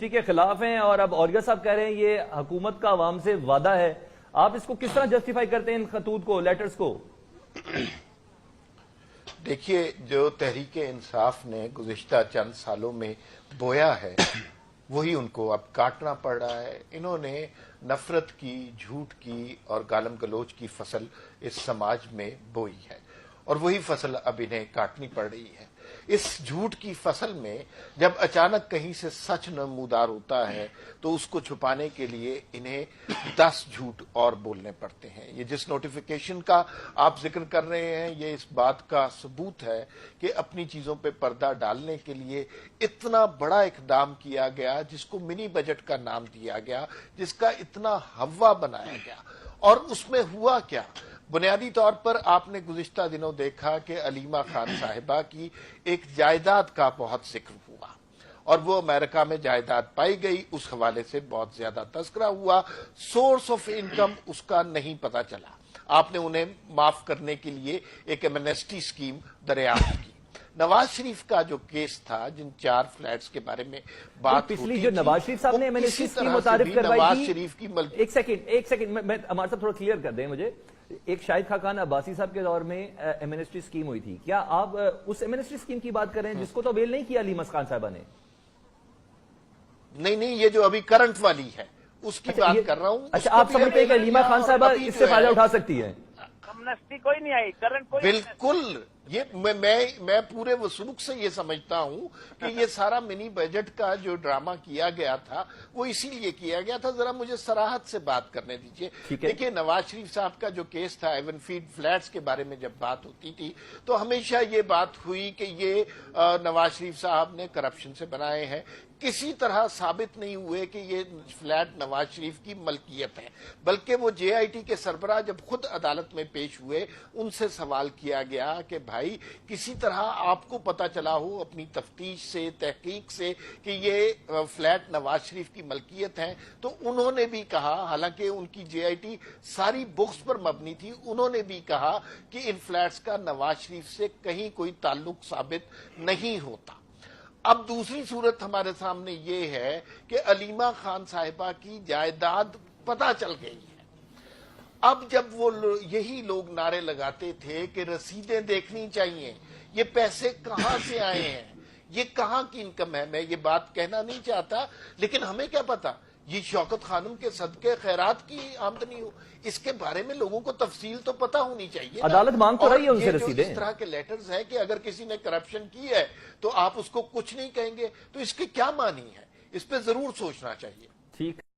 کے خلاف ہیں اور اب اوریہ صاحب کہہ رہے ہیں یہ حکومت کا عوام سے وعدہ ہے. آپ اس کو کس طرح جسٹیفائی کرتے ہیں ان خطوط کو, لیٹرز کو؟ دیکھیے, جو تحریک انصاف نے گزشتہ چند سالوں میں بویا ہے وہی ان کو اب کاٹنا پڑ رہا ہے. انہوں نے نفرت کی, جھوٹ کی اور گالم گلوچ کی فصل اس سماج میں بوئی ہے اور وہی فصل اب انہیں کاٹنی پڑ رہی ہے. اس جھوٹ کی فصل میں جب اچانک کہیں سے سچ نمودار ہوتا ہے تو اس کو چھپانے کے لیے انہیں 10 جھوٹ اور بولنے پڑتے ہیں. یہ جس نوٹیفیکیشن کا آپ ذکر کر رہے ہیں یہ اس بات کا ثبوت ہے کہ اپنی چیزوں پہ پردہ ڈالنے کے لیے اتنا بڑا اقدام کیا گیا جس کو منی بجٹ کا نام دیا گیا, جس کا اتنا ہوا بنایا گیا. اور اس میں ہوا کیا؟ بنیادی طور پر آپ نے گزشتہ دنوں دیکھا کہ علیمہ خان صاحبہ کی ایک جائیداد کا بہت ذکر ہوا اور وہ امریکہ میں جائیداد پائی گئی, اس حوالے سے بہت زیادہ تذکرہ ہوا. سورس آف انکم اس کا نہیں پتا چلا. آپ نے انہیں معاف کرنے کے لیے ایک ایمنیسٹی اسکیم دریافت کی. نواز شریف کا جو کیس تھا, جن 4 فلیٹس کے بارے میں بات پچھلی جو نواز شریف صاحب نے ایمنیسٹی اسکیم متعارف کروائی نواز تھی, شریف کی ایک سیکنڈ میں ہمارے صاحب تھوڑا کلیئر کر دیں مجھے. ایک شاہد خاقان عباسی صاحب کے دور میں ایمنیسٹی اسکیم ہوئی تھی, کیا آپ اس ایمنیسٹی اسکیم کی بات کر رہے ہیں جس کو تو اویل نہیں کیا علیمہ خان صاحبہ نے؟ نہیں, یہ جو ابھی کرنٹ والی ہے اس کی بات کر رہا ہوں. اچھا, آپ سمجھتے ہیں کہ علیمہ خان صاحبہ اس سے فائدہ اٹھا سکتی ہے؟ امنسٹی کوئی نہیں آئی, کرنٹ کوئی بالکل. یہ میں پورے وثوق سے یہ سمجھتا ہوں کہ یہ سارا منی بجٹ کا جو ڈرامہ کیا گیا تھا وہ اسی لیے کیا گیا تھا. ذرا مجھے صراحت سے بات کرنے دیجئے. دیکھیے, نواز شریف صاحب کا جو کیس تھا ایون فیڈ فلیٹس کے بارے میں جب بات ہوتی تھی تو ہمیشہ یہ بات ہوئی کہ یہ نواز شریف صاحب نے کرپشن سے بنائے ہیں. کسی طرح ثابت نہیں ہوئے کہ یہ فلیٹ نواز شریف کی ملکیت ہے, بلکہ وہ جے آئی ٹی کے سربراہ جب خود عدالت میں پیش ہوئے ان سے سوال کیا گیا کہ بھائی کسی طرح آپ کو پتا چلا ہو اپنی تفتیش سے, تحقیق سے کہ یہ فلیٹ نواز شریف کی ملکیت ہے. تو انہوں نے بھی کہا, حالانکہ ان کی جے آئی ٹی ساری بکس پر مبنی تھی, انہوں نے بھی کہا کہ ان فلیٹس کا نواز شریف سے کہیں کوئی تعلق ثابت نہیں ہوتا. اب دوسری صورت ہمارے سامنے یہ ہے کہ علیمہ خان صاحبہ کی جائیداد پتہ چل گئی ہے. اب جب وہ یہی لوگ نعرے لگاتے تھے کہ رسیدیں دیکھنی چاہیے, یہ پیسے کہاں سے آئے ہیں, یہ کہاں کی انکم ہے, میں یہ بات کہنا نہیں چاہتا لیکن ہمیں کیا پتا یہ شوکت خانم کے صدقے خیرات کی آمدنی ہو. اس کے بارے میں لوگوں کو تفصیل تو پتہ ہونی چاہیے. عدالت مانگ تو رہی ہے ان سے رسیدیں. اس طرح کے لیٹرز ہیں کہ اگر کسی نے کرپشن کی ہے تو آپ اس کو کچھ نہیں کہیں گے, تو اس کے کیا معنی ہے؟ اس پہ ضرور سوچنا چاہیے. ٹھیک.